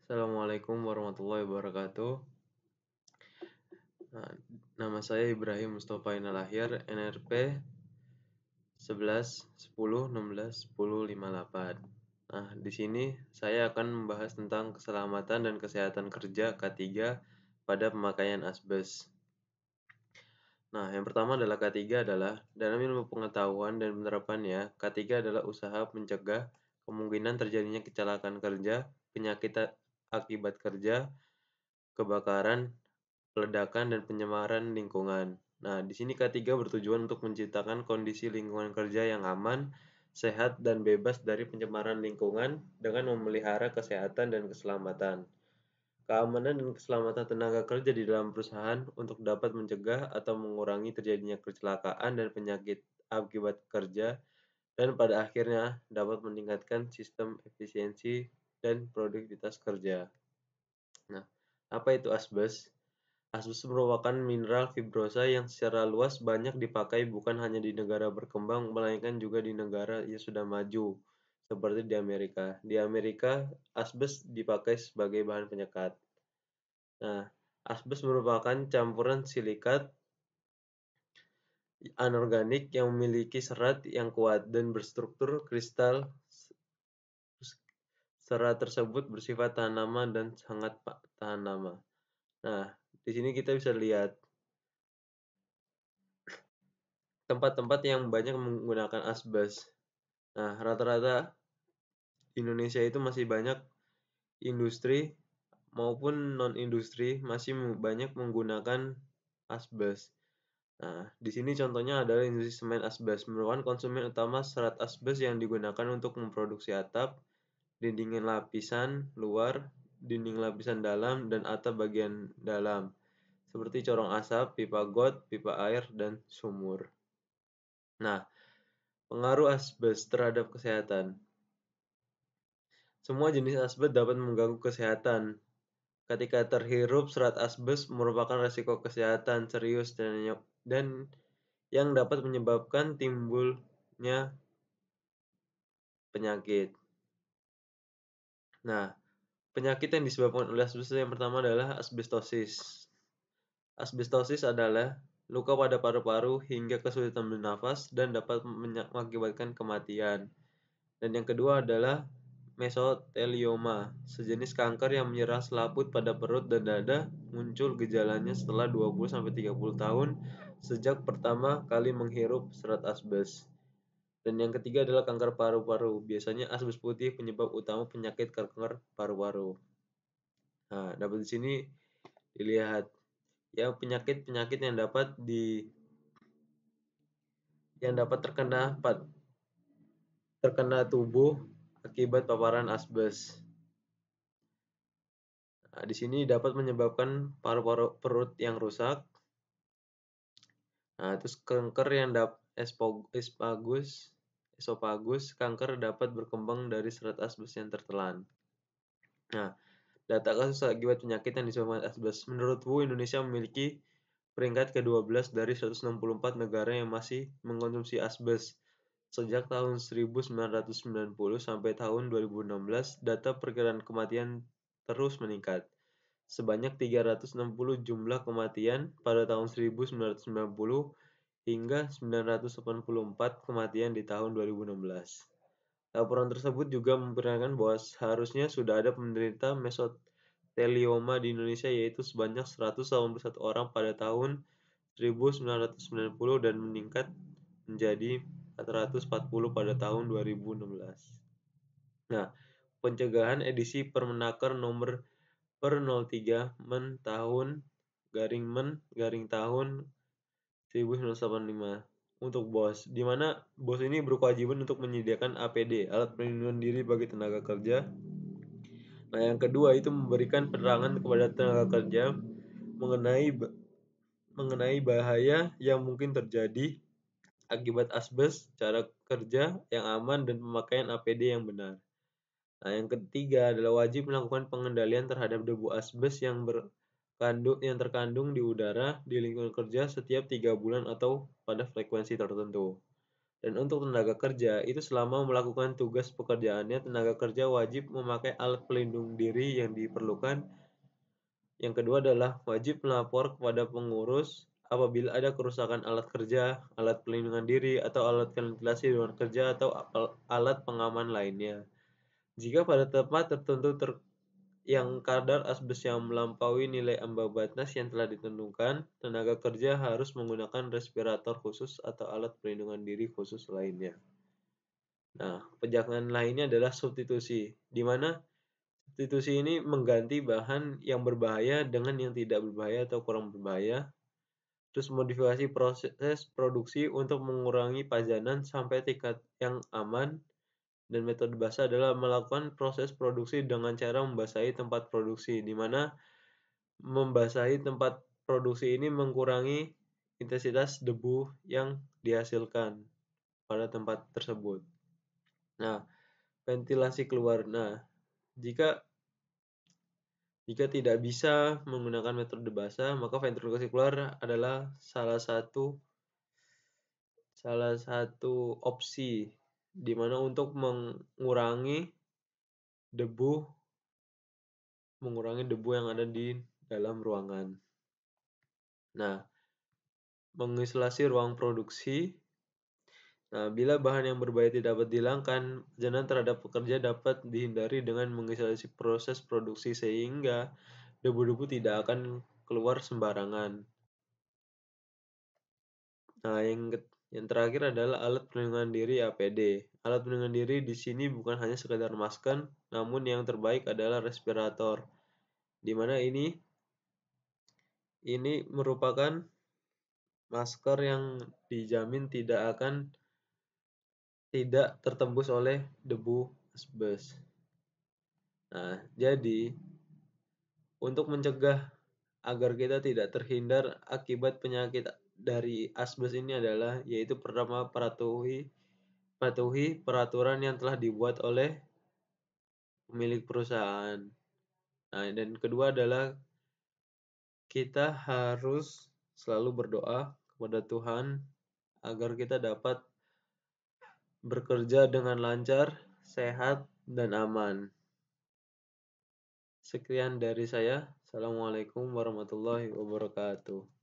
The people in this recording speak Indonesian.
Assalamualaikum warahmatullahi wabarakatuh. Nah, nama saya Ibrahim Mustafa Inalahyar, NRP 11 10 16 10 58. Nah, di sini saya akan membahas tentang keselamatan dan kesehatan kerja K3 pada pemakaian asbes. Nah, yang pertama adalah K3 adalah dalam ilmu pengetahuan dan penerapannya, K3 adalah usaha mencegah kemungkinan terjadinya kecelakaan kerja, penyakit akibat kerja, kebakaran, peledakan, dan pencemaran lingkungan. Nah, di sini K3 bertujuan untuk menciptakan kondisi lingkungan kerja yang aman, sehat, dan bebas dari pencemaran lingkungan dengan memelihara kesehatan dan keselamatan. Keamanan dan keselamatan tenaga kerja di dalam perusahaan untuk dapat mencegah atau mengurangi terjadinya kecelakaan dan penyakit akibat kerja, dan pada akhirnya dapat meningkatkan sistem efisiensi dan produktivitas kerja. Nah, apa itu asbes? Asbes merupakan mineral fibrosa yang secara luas banyak dipakai bukan hanya di negara berkembang, melainkan juga di negara yang sudah maju, seperti di Amerika. Di Amerika, asbes dipakai sebagai bahan penyekat. Nah, asbes merupakan campuran silikat anorganik yang memiliki serat yang kuat dan berstruktur kristal. Serat tersebut bersifat tahan lama dan sangat tahan lama. Nah, di sini kita bisa lihat tempat-tempat yang banyak menggunakan asbes. Nah, rata-rata Indonesia itu masih banyak industri maupun non-industri masih banyak menggunakan asbes. Nah, di sini contohnya adalah industri semen asbes merupakan konsumen utama serat asbes yang digunakan untuk memproduksi atap, dinding lapisan luar, dinding lapisan dalam, dan atap bagian dalam, seperti corong asap, pipa got, pipa air, dan sumur. Nah, pengaruh asbes terhadap kesehatan. Semua jenis asbes dapat mengganggu kesehatan. Ketika terhirup, serat asbes merupakan risiko kesehatan serius dan yang dapat menyebabkan timbulnya penyakit. Nah, penyakit yang disebabkan oleh asbes yang pertama adalah asbestosis. Asbestosis adalah luka pada paru-paru hingga kesulitan bernafas dan dapat mengakibatkan kematian. Dan yang kedua adalah mesotelioma, sejenis kanker yang menyerang selaput pada perut dan dada, muncul gejalanya setelah 20-30 tahun sejak pertama kali menghirup serat asbes. Dan yang ketiga adalah kanker paru-paru. Biasanya asbes putih penyebab utama penyakit kanker paru-paru. Nah, dapat di sini dilihat ya penyakit-penyakit yang dapat terkena tubuh akibat paparan asbes. Nah, di sini dapat menyebabkan paru-paru perut yang rusak. Nah, terus kanker yang esofagus, kanker dapat berkembang dari serat asbes yang tertelan. Nah, data kasus akibat penyakit yang disebabkan asbes. Menurut WHO, Indonesia memiliki peringkat ke-12 dari 164 negara yang masih mengkonsumsi asbes. Sejak tahun 1990 sampai tahun 2016, data perkiraan kematian terus meningkat. Sebanyak 360 jumlah kematian pada tahun 1990 hingga 984 kematian di tahun 2016. Laporan tersebut juga memperkirakan bahwa seharusnya sudah ada penderita mesotelioma di Indonesia yaitu sebanyak 181 orang pada tahun 1990 dan meningkat menjadi 440 pada tahun 2016. Nah, pencegahan edisi Permenaker nomor per 03 men tahun tahun 1985 untuk BOS, di mana BOS ini berkewajiban untuk menyediakan APD, alat pelindung diri bagi tenaga kerja. Nah, yang kedua itu memberikan penerangan kepada tenaga kerja mengenai bahaya yang mungkin terjadi akibat asbes, cara kerja yang aman, dan pemakaian APD yang benar. Nah, yang ketiga adalah wajib melakukan pengendalian terhadap debu asbes yang terkandung di udara di lingkungan kerja setiap 3 bulan atau pada frekuensi tertentu. Dan untuk tenaga kerja, itu selama melakukan tugas pekerjaannya, tenaga kerja wajib memakai alat pelindung diri yang diperlukan. Yang kedua adalah wajib melapor kepada pengurus apabila ada kerusakan alat kerja, alat pelindungan diri, atau alat ventilasi di ruang kerja, atau alat pengaman lainnya. Jika pada tempat tertentu yang kadar asbes yang melampaui nilai ambang batas yang telah ditentukan, tenaga kerja harus menggunakan respirator khusus atau alat pelindungan diri khusus lainnya. Nah, pejangan lainnya adalah substitusi, di mana substitusi ini mengganti bahan yang berbahaya dengan yang tidak berbahaya atau kurang berbahaya, terus modifikasi proses produksi untuk mengurangi pajanan sampai tingkat yang aman, dan metode basah adalah melakukan proses produksi dengan cara membasahi tempat produksi, di mana membasahi tempat produksi ini mengurangi intensitas debu yang dihasilkan pada tempat tersebut. Nah, ventilasi keluar. Nah, jika jika tidak bisa menggunakan metode basah, maka ventilasi keluar adalah salah satu opsi di mana untuk mengurangi debu yang ada di dalam ruangan. Nah, mengisolasi ruang produksi. Nah, bila bahan yang berbahaya tidak dapat dihilangkan, pajanan terhadap pekerja dapat dihindari dengan mengisolasi proses produksi sehingga debu-debu tidak akan keluar sembarangan. Nah, yang terakhir adalah alat pelindungan diri APD. Alat pelindungan diri di sini bukan hanya sekedar masker, namun yang terbaik adalah respirator, di mana ini merupakan masker yang dijamin tidak tertembus oleh debu asbes. Nah, jadi untuk mencegah agar kita tidak terhindar akibat penyakit dari asbes ini adalah yaitu pertama, patuhi peraturan yang telah dibuat oleh pemilik perusahaan. Nah, dan kedua adalah kita harus selalu berdoa kepada Tuhan agar kita dapat bekerja dengan lancar, sehat, dan aman. Sekian dari saya. Assalamualaikum warahmatullahi wabarakatuh.